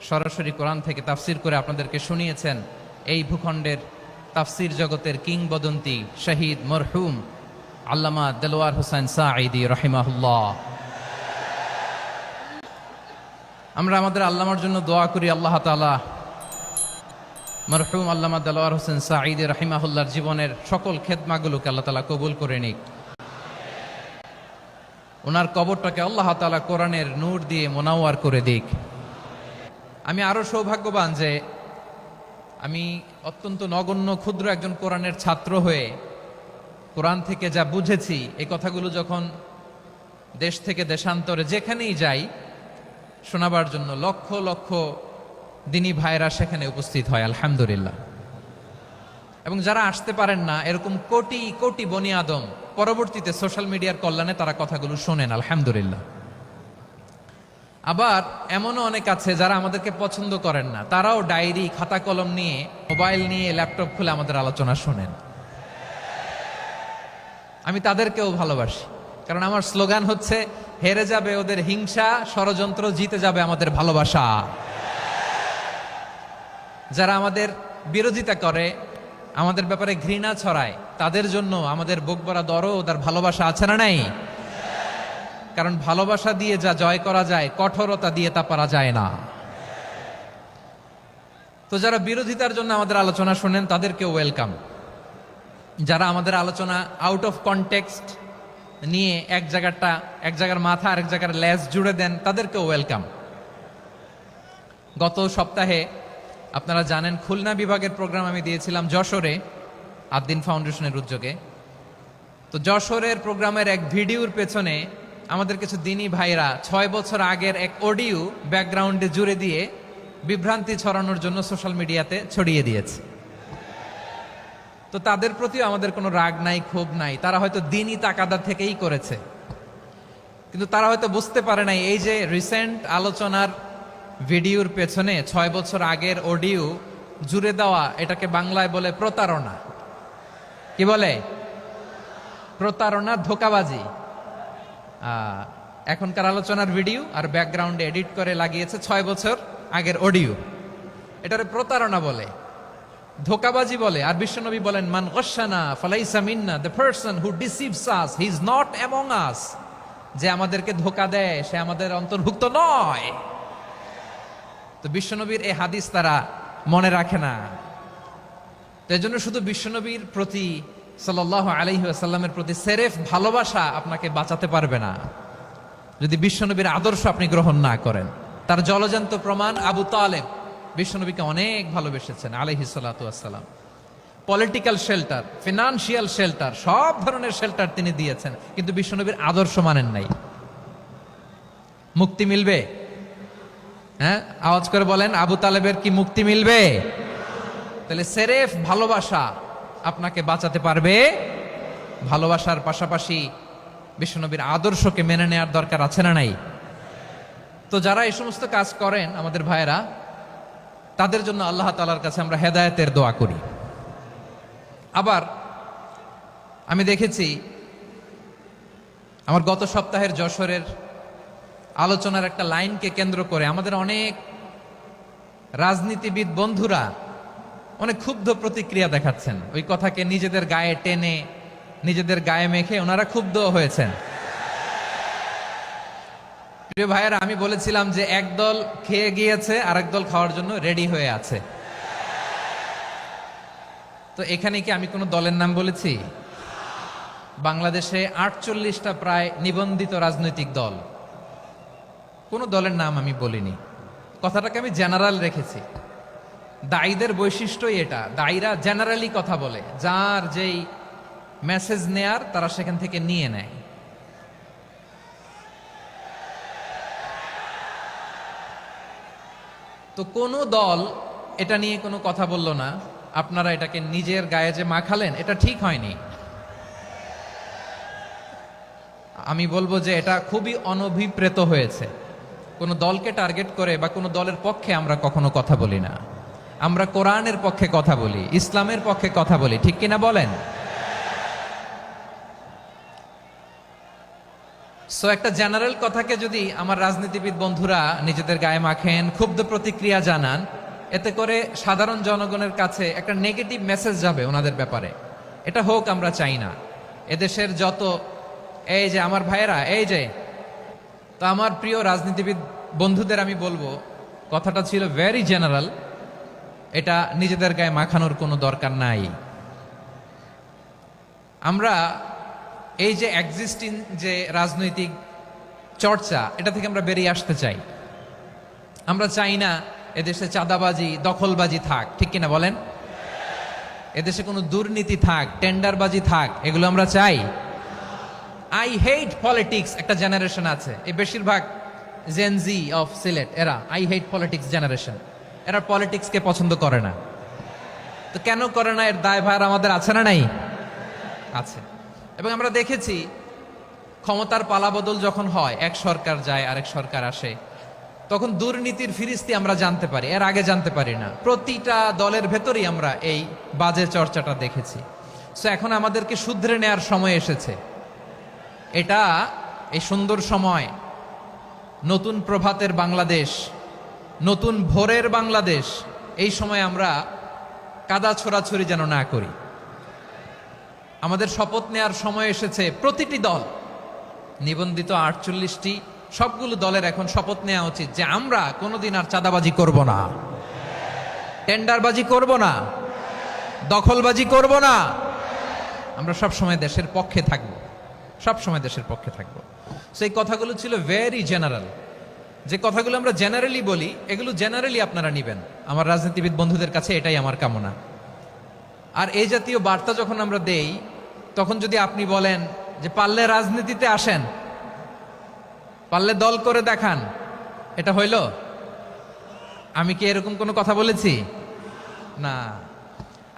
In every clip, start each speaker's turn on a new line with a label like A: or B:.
A: সরাসরি কোরআন থেকে তাফসির করে আপনাদেরকে শুনিয়েছেন এই ভূখণ্ডের তাফসির জগতের কিংবদন্তি শহীদ মরহুম আল্লামা দেলোয়ার হোসেন সাঈদী রাহিমাহুল্লাহ। আমরা আমাদের আল্লামার জন্য দোয়া করি, আল্লাহ তাআলা মরহুম আল্লামা দেলোয়ার হোসেন সাঈদী রাহিমাহুল্লাহর জীবনের সকল খেদমাগুলোকে আল্লাহ তাআলা কবুল করে নিক। ওনার কবরটাকে আল্লাহ তাআলা কোরআনের নূর দিয়ে মোনাওয়ার করে দিক। আমি আরো সৌভাগ্যবান যে আমি অত্যন্ত নগণ্য ক্ষুদ্র একজন কোরআনের ছাত্র হয়ে কোরআন থেকে যা বুঝেছি এই কথাগুলো যখন দেশ থেকে দেশান্তরে যেখানেই যাই শোনাবার জন্য লক্ষ লক্ষ দিনী ভাইরা সেখানে উপস্থিত হয়, আলহামদুলিল্লাহ। এবং যারা আসতে পারেন না, এরকম কোটি কোটি বনি আদম পরবর্তীতে সোশ্যাল মিডিয়ার কল্যাণে তারা কথাগুলো শোনেন, আলহামদুলিল্লাহ। আবার এমনও অনেক আছে যারা আমাদেরকে পছন্দ করেন না, তারাও ডায়েরি খাতা কলম নিয়ে মোবাইল নিয়ে ল্যাপটপ খুলে আমাদের আলোচনা শোনেন। আমি তাদেরকেও ভালোবাসি, কারণ আমার স্লোগান হচ্ছে হেরে যাবে ওদের হিংসা, ষড়যন্ত্র, জিতে যাবে আমাদের ভালোবাসা। যারা আমাদের বিরোধিতা করে, আমাদের ব্যাপারে ঘৃণা ছড়ায়, তাদের জন্য আমাদের বুক ভরা দরদ আর ভালোবাসা আছে না নাই? কারণ ভালোবাসা দিয়ে যা জয় করা যায়, কঠোরতা দিয়ে তা পারা যায় না। তো যারা বিরোধিতার জন্য আমাদের আলোচনা শোনেন তাদেরকে ওয়েলকাম। যারা আমাদের আলোচনা আউট অফ কনটেক্সট নিয়ে এক জায়গার মাথা আর এক জায়গার লেজ জুড়ে দেন, তাদেরকে ওয়েলকাম। গত সপ্তাহে আপনারা জানেন খুলনা বিভাগের প্রোগ্রাম আমি দিয়েছিলাম যশোরে আদ্দিন ফাউন্ডেশনের উদ্যোগে। তো যশোরের প্রোগ্রামের এক ভিডিওর পেছনে আমাদের কিছু দিনী ভাইরা 6 বছর আগের এক অডিও ব্যাকগ্রাউন্ডে জুড়ে দিয়ে বিভ্রান্তি ছড়ানোর জন্য সোশ্যাল মিডিয়াতে ছড়িয়ে দিয়েছে। তো তাদের প্রতিও আমাদের কোনো রাগ নাই, ক্ষোভ নাই। তারা হয়তো দিনী তাকাদা থেকেই করেছে, কিন্তু তারা হয়তো বুঝতে পারে নাই এই যে রিসেন্ট আলোচনার ভিডিওর পেছনে 6 বছর আগের অডিও জুড়ে দেওয়া, এটাকে বাংলায় বলে প্রতারণা। কি বলে? প্রতারণা, ধোঁকাবাজি। এখনকার আলোচনার ভিডিও আর ব্যাকগ্রাউন্ডে এডিট করে লাগিয়েছে 6 বছর আগের অডিও। এটারে প্রতারণা বলে, ধোঁকাবাজি বলে। আর বিশ্বনবী বলেন, মান গশানা ফালাইসা মিন্না, the person who deceives us he is not among us. যে আমাদেরকে ধোঁকা দেয় সে আমাদের অন্তর্ভুক্ত নয়। তো বিশ্বনবীর এই হাদিস তারা মনে রাখে না। তো এজন্য শুধু বিশ্বনবীর প্রতি সাল্লাল্লাহু আলাইহি ওয়াসাল্লামের প্রতি সেরেফ ভালোবাসা আপনাকে বাঁচাতে পারবে না যদি বিশ্বনবীর আদর্শ আপনি গ্রহণ না করেন। তার জলজান্ত প্রমাণ আবু তালেব বিশ্বনবীকে অনেক ভালোবেসেছেন আলাইহিস সালাতু ওয়াসসালাম। পলিটিক্যাল শেল্টার, ফিনান্সিয়াল শেল্টার, সব ধরনের শেল্টার তিনি দিয়েছেন, কিন্তু বিশ্বনবীর আদর্শ মানেন নাই। মুক্তি মিলবে? হ্যাঁ, আওয়াজ করে বলেন, আবু তালেবের কি মুক্তি মিলবে? তাহলে সেরেফ ভালোবাসা আপনাকে বাঁচাতে পারবে। ভালোবাসার পাশাপাশি বিশ্বনবীর আদর্শকে মেনে নেওয়ার দরকার আছে না নাই? তো যারা এই সমস্ত কাজ করেন আমাদের ভাইয়েরা, তাদের জন্য আল্লাহ তাআলার কাছে আমরা হেদায়েতের দোয়া করি। আবার আমি দেখেছি আমার গত সপ্তাহের যশোরের আলোচনার একটা লাইনকে কেন্দ্র করে আমাদের অনেক রাজনীতিবিদ বন্ধুরা অনেক ক্ষুব্ধ প্রতিক্রিয়া দেখাচ্ছেন। ওই কথাকে নিজেদের গায়ে টেনে, নিজেদের গায়ে মেখে ওনারা ক্ষুব্ধ হয়েছেন। প্রিয় ভাইয়েরা, আমি বলেছিলাম যে একদল খেয়ে গিয়েছে, আরেক দল খাওয়ার জন্য রেডি হয়ে আছে। তো এখানে কি আমি কোনো দলের নাম বলেছি? বাংলাদেশে 48টা প্রায় নিবন্ধিত রাজনৈতিক দল, কোনো দলের নাম আমি বলিনি। কথাটাকে আমি জেনারেল রেখেছি। দায়ীদের বৈশিষ্ট্যই এটা, দায়ীরা জেনারেলি কথা বলে, যার যেই মেসেজ নেয়ার তারা সেখান থেকে নিয়ে নেয়। তো কোনো দল এটা নিয়ে কোনো কথা বলল না, আপনারা এটাকে নিজের গায়ে যে মাখালেন এটা ঠিক হয়নি। আমি বলবো যে এটা খুবই অনভিপ্রেত হয়েছে। কোনো দলকে টার্গেট করে বা কোনো দলের পক্ষে আমরা কখনো কথা বলি না। আমরা কোরআনের পক্ষে কথা বলি, ইসলামের পক্ষে কথা বলি, ঠিক কিনা বলেন? সো একটা জেনারেল কথাকে যদি আমার রাজনীতিবিদ বন্ধুরা নিজেদের গায়ে মাখেন, ক্ষুব্ধ প্রতিক্রিয়া জানান, এতে করে সাধারণ জনগণের কাছে একটা নেগেটিভ মেসেজ যাবে ওনাদের ব্যাপারে। এটা হোক আমরা চাই না। এদেশের যত এই যে আমার ভাইয়েরা, এই যে তো আমার প্রিয় রাজনীতিবিদ বন্ধুদের আমি বলবো, কথাটা ছিল ভেরি জেনারেল, এটা নিজেদের গায়ে মাখানোর কোনো দরকার নাই। আমরা এই যে এক্সিস্টিং যে রাজনৈতিক চর্চা, এটা থেকে আমরা বেরিয়ে আসতে চাই। আমরা চাই না এদেশে চাঁদাবাজি, দখলবাজি থাক, ঠিক কিনা বলেন? এদেশে কোনো দুর্নীতি থাক, টেন্ডারবাজি থাক, এগুলো আমরা চাই। আই হেট পলিটিক্স একটা জেনারেশন আছে, এই বেশিরভাগ জেনজি অফ সিলেট, এরা আই হেট পলিটিক্স জেনারেশন, এরা পলিটিক্সকে পছন্দ করে না। তো কেন করে না, এর দায়ভার আমাদের আছে না নাই? আছে। এবং আমরা দেখেছি ক্ষমতার পালাবদল যখন হয়, এক সরকার যায় আরেক সরকার আসে, তখন দুর্নীতির ফিরিস্তি আমরা জানতে পারি, এর আগে জানতে পারি না। প্রতিটা দলের ভেতরেই আমরা এই বাজে চর্চাটা দেখেছি। সো এখন আমাদেরকে শুধরে নেয়ার সময় এসেছে। এটা এই সুন্দর সময়, নতুন প্রভাতের বাংলাদেশ, নতুন ভোরের বাংলাদেশ, এই সময় আমরা কাদা ছোড়াছুরি যেন না করি। আমাদের শপথ নেয়ার সময় এসেছে। প্রতিটি দল, নিবন্ধিত 48টি, সবগুলো দলের এখন শপথ নেওয়া উচিত যে আমরা কোনোদিন আর চাঁদাবাজি করব না, টেন্ডারবাজি করব না, দখলবাজি করব না। আমরা সব সময় দেশের পক্ষে থাকব, সব সময় দেশের পক্ষে থাকব। সেই কথাগুলো ছিল ভেরি জেনারেল। যে কথাগুলো আমরা জেনারেলি বলি, এগুলো জেনারেলি আপনারা নিবেন। আমার রাজনীতিবিদ বন্ধুদের কাছে এটাই আমার কামনা। আর এই জাতীয় বার্তা যখন আমরা দেই, তখন যদি আপনি বলেন যে পারলে রাজনীতিতে আসেন, পারলে দল করে দেখান, এটা হইল? আমি কি এরকম কোনো কথা বলেছি? না।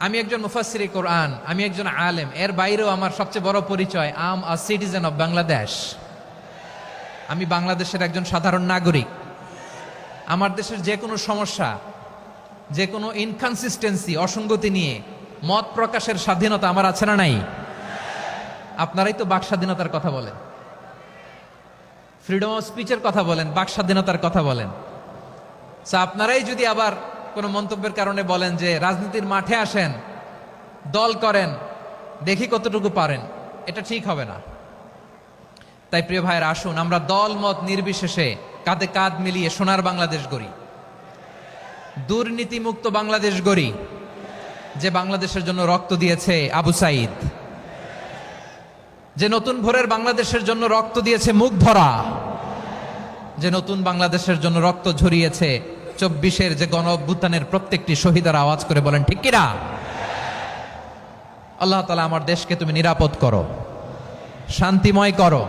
A: আমি একজন মুফাসসিরে কোরআন, আমি একজন আলেম, এর বাইরেও আমার সবচেয়ে বড় পরিচয় আম আ সিটিজেন অফ বাংলাদেশ। আমি বাংলাদেশের একজন সাধারণ নাগরিক। আমার দেশের যে কোনো সমস্যা, যে কোনো ইনকনসিস্টেন্সি, অসঙ্গতি নিয়ে মত প্রকাশের স্বাধীনতা আমার আছে না নাই? আপনারাই তো বাক স্বাধীনতার কথা বলেন, ফ্রিডম অফ স্পিচের কথা বলেন, বাক স্বাধীনতার কথা বলেন। আপনারাই যদি আবার কোনো মন্তব্যের কারণে বলেন যে রাজনীতির মাঠে আসেন, দল করেন, দেখি কতটুকু পারেন, এটা ঠিক হবে না। তাই প্রিয় ভাইয়ের, আসুন আমরা দল মত নির্বিশেষে কাঁধে কাঁধ মিলিয়ে সোনার বাংলাদেশ গড়ি, দুর্নীতিমুক্ত বাংলাদেশ গড়ি, যে বাংলাদেশের জন্য রক্ত দিয়েছে আবু সাইদ, যে নতুন ভোরের বাংলাদেশের জন্য রক্ত দিয়েছে মুগ্ধরা, যে নতুন বাংলাদেশের জন্য রক্ত ঝরিয়েছে 24-এর যে গণ অভ্যুত্থানের প্রত্যেকটি শহীদের আওয়াজ করে বলেন ঠিক কিনা? আল্লাহ তাআলা আমার দেশকে তুমি নিরাপদ করো, শান্তিময় করো।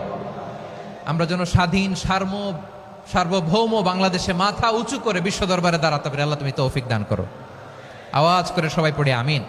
A: আমরা যেন স্বাধীন সার্বভৌম বাংলাদেশে মাথা উঁচু করে বিশ্ব দরবারে দাঁড়াতে পারি। আল্লাহ তুমি তৌফিক দান করো। আওয়াজ করে সবাই পড়ে আমিন।